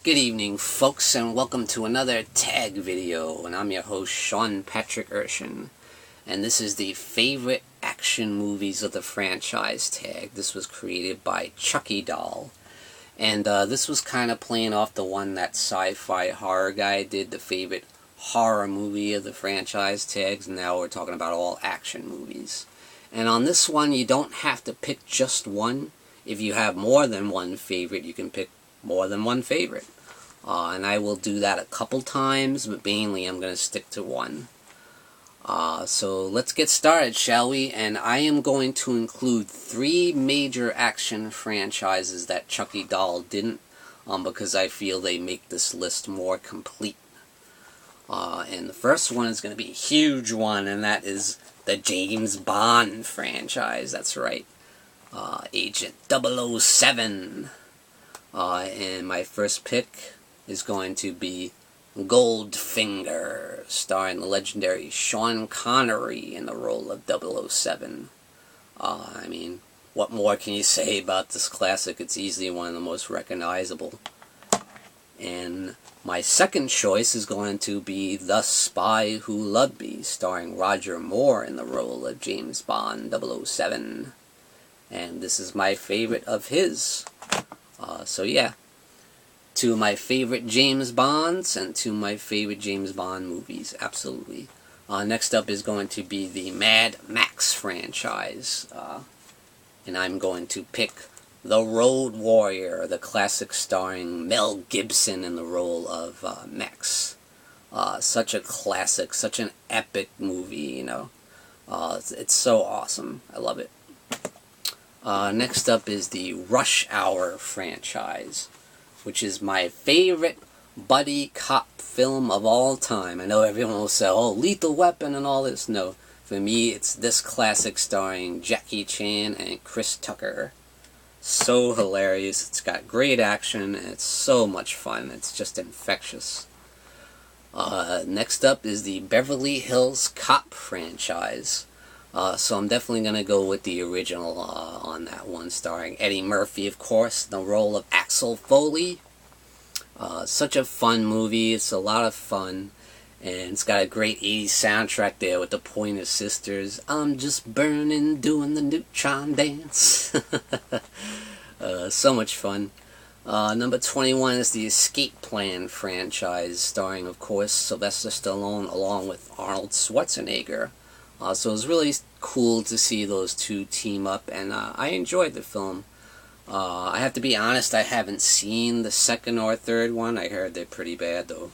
Good evening, folks, and welcome to another tag video. And I'm your host, Sean Patrick Urshan. And this is the favorite action movies of the franchise tag. This was created by Chucky doll. And this was kind of playing off the one that sci-fi horror guy did, the favorite horror movie of the franchise tags. And now we're talking about all action movies. And on this one, you don't have to pick just one. If you have more than one favorite, you can pick more than one favorite. And I will do that a couple times, but mainly I'm going to stick to one. So let's get started, shall we? And I am going to include 3 major action franchises that Chucky doll didn't, because I feel they make this list more complete. And the first one is going to be a huge one, and that is the James Bond franchise. That's right. Agent 007. And my first pick is going to be Goldfinger, starring the legendary Sean Connery in the role of 007. I mean, what more can you say about this classic? It's easily one of the most recognizable. And my second choice is going to be The Spy Who Loved Me, starring Roger Moore in the role of James Bond 007. And this is my favorite of his. So yeah, 2 of my favorite James Bonds and 2 of my favorite James Bond movies, absolutely. Next up is going to be the Mad Max franchise. And I'm going to pick The Road Warrior, the classic starring Mel Gibson in the role of Max. Such a classic, such an epic movie, you know. It's so awesome. I love it. Next up is the Rush Hour franchise, which is my favorite buddy cop film of all time. I know everyone will say, oh, Lethal Weapon and all this. No, for me, it's this classic starring Jackie Chan and Chris Tucker. So hilarious. It's got great action, and it's so much fun. It's just infectious. Next up is the Beverly Hills Cop franchise. So I'm definitely going to go with the original on that one, starring Eddie Murphy, of course, in the role of Axel Foley. Such a fun movie. It's a lot of fun. And it's got a great 80s soundtrack there with the Pointer Sisters. I'm just burning, doing the neutron dance. So much fun. Number 21 is the Escape Plan franchise, starring, of course, Sylvester Stallone along with Arnold Schwarzenegger. So it was really cool to see those 2 team up, and I enjoyed the film. I have to be honest, I haven't seen the second or third one. I heard they're pretty bad, though.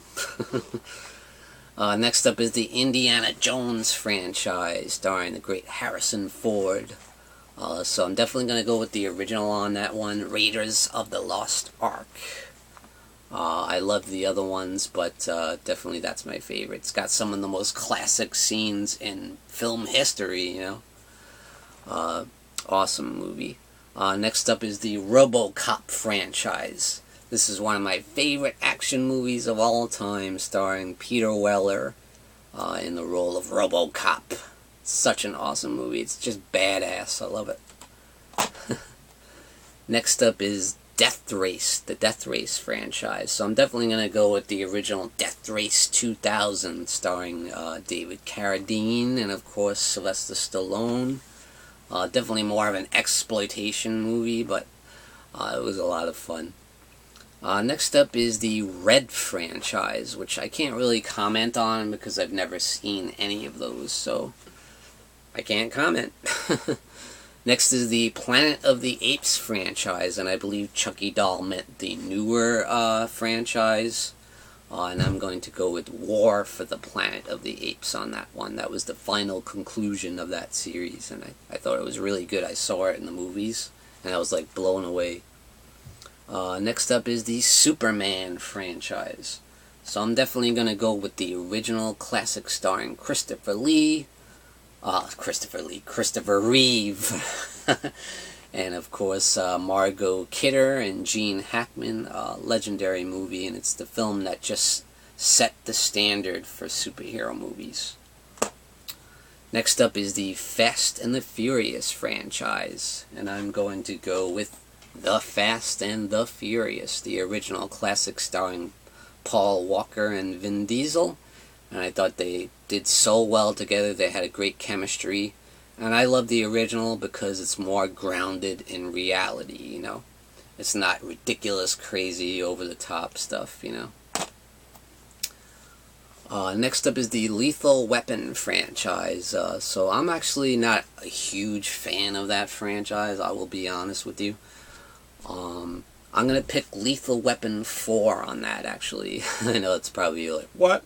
Next up is the Indiana Jones franchise, starring the great Harrison Ford. So I'm definitely going to go with the original on that one, Raiders of the Lost Ark. I love the other ones, but definitely that's my favorite. It's got some of the most classic scenes in film history, you know. Awesome movie. Next up is the RoboCop franchise. This is one of my favorite action movies of all time, starring Peter Weller in the role of RoboCop. Such an awesome movie. It's just badass. I love it. Next up is Death Race, the Death Race franchise. So I'm definitely going to go with the original Death Race 2000, starring David Carradine and, of course, Sylvester Stallone. Definitely more of an exploitation movie, but it was a lot of fun. Next up is the Red franchise, which I can't really comment on because I've never seen any of those, so I can't comment. Next is the Planet of the Apes franchise, and I believe Chucky doll meant the newer franchise. And I'm going to go with War for the Planet of the Apes on that one. That was the final conclusion of that series, and I thought it was really good. I saw it in the movies, and I was like blown away. Next up is the Superman franchise. So I'm definitely going to go with the original classic starring Christopher Reeve. And of course, Margot Kidder and Gene Hackman, legendary movie, and it's the film that just set the standard for superhero movies. Next up is the Fast and the Furious franchise, and I'm going to go with The Fast and the Furious, the original classic starring Paul Walker and Vin Diesel. And I thought they did so well together. They had a great chemistry. And I love the original because it's more grounded in reality, you know. It's not ridiculous, crazy, over-the-top stuff, you know. Next up is the Lethal Weapon franchise. So I'm actually not a huge fan of that franchise, I will be honest with you. I'm going to pick Lethal Weapon 4 on that, actually. I know it's probably like, what?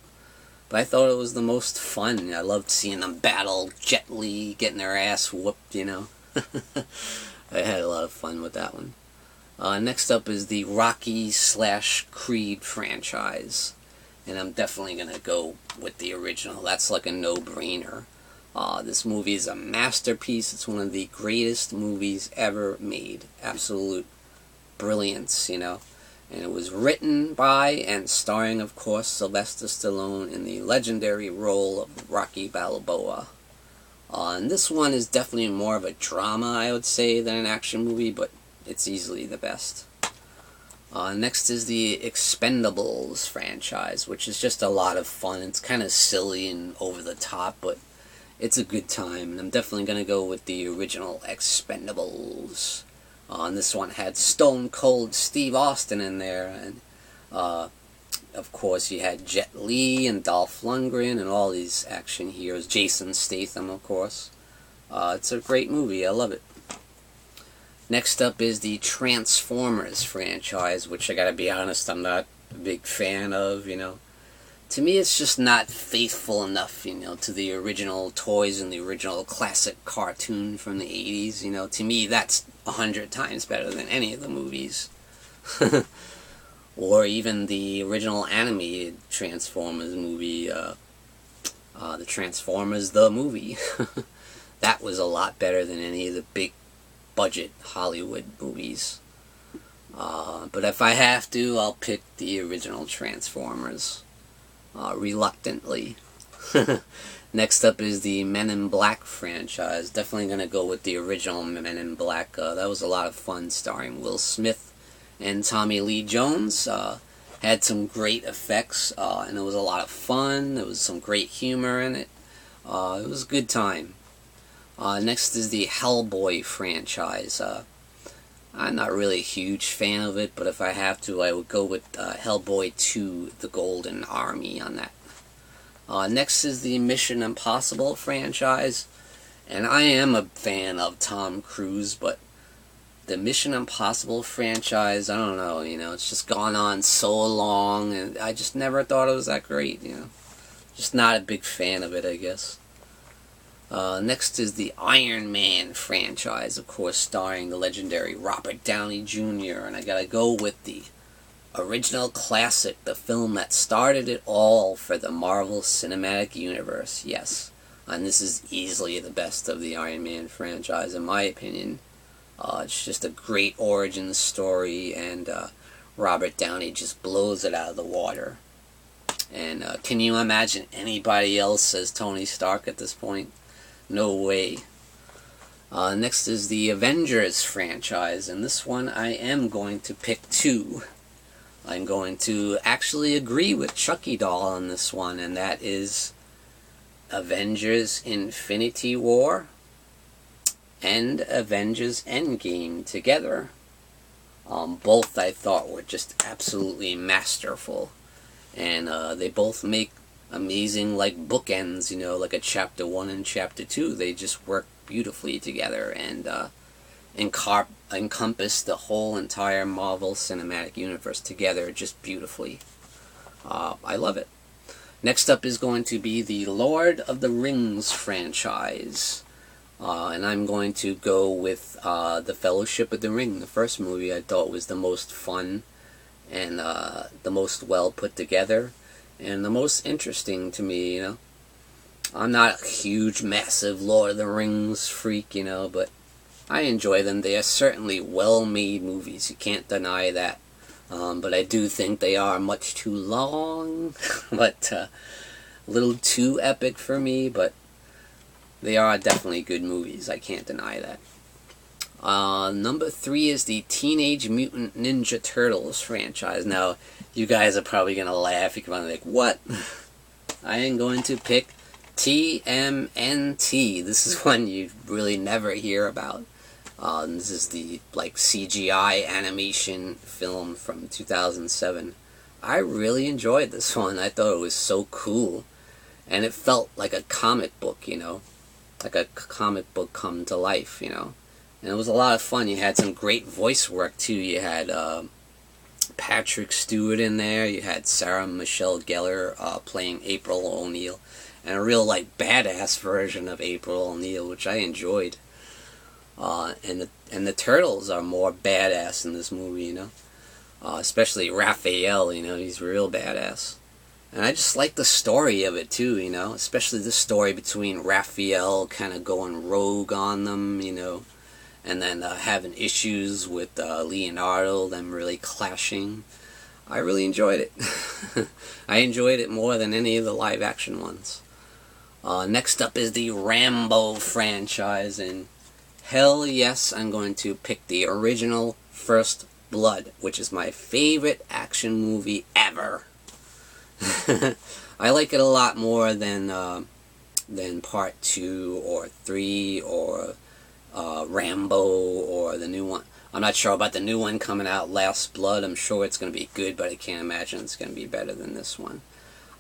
But I thought it was the most fun. I loved seeing them battle Jet Li, getting their ass whooped, you know. I had a lot of fun with that one. Next up is the Rocky/Creed franchise. And I'm definitely going to go with the original. That's like a no-brainer. This movie is a masterpiece. It's one of the greatest movies ever made. Absolute brilliance, you know. And it was written by and starring, of course, Sylvester Stallone in the legendary role of Rocky Balboa. And this one is definitely more of a drama, I would say, than an action movie, but it's easily the best. Next is the Expendables franchise, which is just a lot of fun. It's kind of silly and over the top, but it's a good time. And I'm definitely going to go with the original Expendables. And this one had Stone Cold Steve Austin in there. And, of course, you had Jet Li and Dolph Lundgren and all these action heroes. Jason Statham, of course. It's a great movie. I love it. Next up is the Transformers franchise, which I gotta be honest, I'm not a big fan of, you know. To me, it's just not faithful enough, you know, to the original toys and the original classic cartoon from the 80s, you know. To me, that's 100 times better than any of the movies. Or even the original animated Transformers movie, the Transformers the movie. That was a lot better than any of the big budget Hollywood movies. But if I have to, I'll pick the original Transformers. Reluctantly. Next up is the Men in Black franchise. Definitely going to go with the original Men in Black. That was a lot of fun, starring Will Smith and Tommy Lee Jones. Had some great effects, and it was a lot of fun. There was some great humor in it. It was a good time. Next is the Hellboy franchise. I'm not really a huge fan of it, but if I have to, I would go with Hellboy 2, The Golden Army on that. Next is the Mission Impossible franchise. And I am a fan of Tom Cruise, but the Mission Impossible franchise, I don't know, you know, it's just gone on so long, and I just never thought it was that great, you know. Just not a big fan of it, I guess. Next is the Iron Man franchise, of course, starring the legendary Robert Downey Jr., and I gotta go with the original classic, the film that started it all for the Marvel Cinematic Universe, yes. And this is easily the best of the Iron Man franchise, in my opinion. It's just a great origin story, and Robert Downey just blows it out of the water. And can you imagine anybody else as Tony Stark at this point? No way. Next is the Avengers franchise, and this one I am going to pick 2. I'm going to actually agree with Chucky doll on this one, and that is Avengers Infinity War and Avengers Endgame together. Both I thought were just absolutely masterful, and they both make amazing, like, bookends, you know, like a chapter 1 and chapter 2. They just work beautifully together and encompass the whole entire Marvel Cinematic Universe together just beautifully. I love it. Next up is going to be the Lord of the Rings franchise. And I'm going to go with The Fellowship of the Ring. The first movie I thought was the most fun and the most well put together and the most interesting to me, you know. I'm not a huge, massive Lord of the Rings freak, you know, but I enjoy them. They are certainly well-made movies. You can't deny that. But I do think they are much too long, but a little too epic for me, but they are definitely good movies. I can't deny that. Number 3 is the Teenage Mutant Ninja Turtles franchise. Now, you guys are probably going to laugh. You're going to be like, what? I am going to pick TMNT. This is one you really never hear about. This is the CGI animation film from 2007. I really enjoyed this one. I thought it was so cool. And it felt like a comic book, like a comic book come to life, And it was a lot of fun. You had some great voice work, too. You had Patrick Stewart in there. You had Sarah Michelle Gellar playing April O'Neil. And a real, badass version of April O'Neil, which I enjoyed. And the Turtles are more badass in this movie, Especially Raphael, he's real badass. And I just like the story of it, too, Especially the story between Raphael kind of going rogue on them, And then having issues with Leonardo, them really clashing. I really enjoyed it. I enjoyed it more than any of the live-action ones. Next up is the Rambo franchise, and hell yes, I'm going to pick the original First Blood, which is my favorite action movie ever. I like it a lot more than Part 2 or 3 or Rambo or the new one. I'm not sure about the new one coming out, Last Blood. I'm sure it's going to be good, but I can't imagine it's going to be better than this one.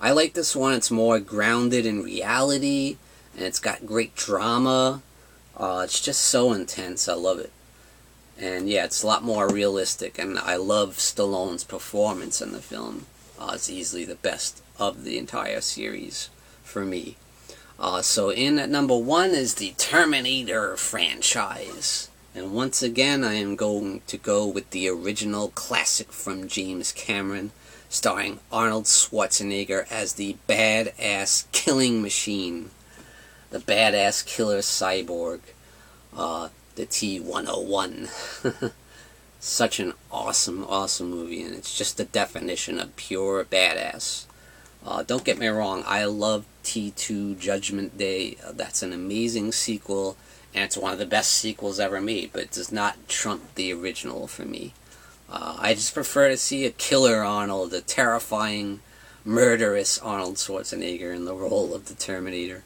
I like this one. It's more grounded in reality, and it's got great drama. It's just so intense. I love it. And yeah, it's a lot more realistic, and I love Stallone's performance in the film. It's easily the best of the entire series for me. So in at number 1 is the Terminator franchise. And once again, I am going to go with the original classic from James Cameron, starring Arnold Schwarzenegger as the badass killing machine. The badass killer cyborg. The T-101. Such an awesome, awesome movie, and it's just the definition of pure badass. Don't get me wrong, I love T2 Judgment Day. That's an amazing sequel, and it's one of the best sequels ever made, but it does not trump the original for me. I just prefer to see a killer Arnold, a terrifying, murderous Arnold Schwarzenegger in the role of the Terminator.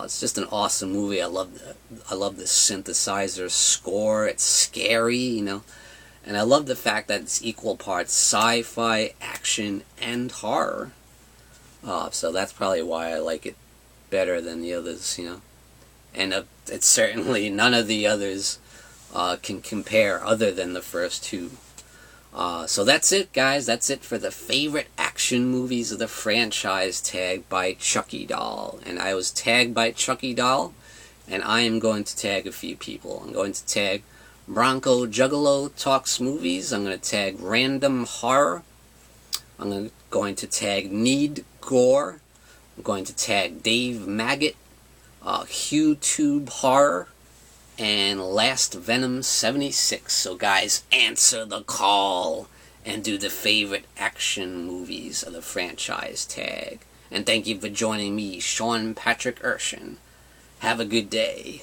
It's just an awesome movie. I love the synthesizer score. It's scary, And I love the fact that it's equal parts sci-fi, action, and horror. So that's probably why I like it better than the others, And it's certainly none of the others can compare other than the first two. So that's it, guys. That's it for the favorite action movies of the franchise tagged by Chucky Doll. And I was tagged by Chucky Doll, and I am going to tag a few people. I'm going to tag Bronco Juggalo Talks Movies. I'm going to tag Random Horror. I'm going to tag Need Gore. I'm going to tag Dave Maggot, HughTube Horror, and Last Venom 76. So guys, answer the call and do the favorite action movies of the franchise tag. And thank you for joining me, Sean Patrick Urshan. Have a good day.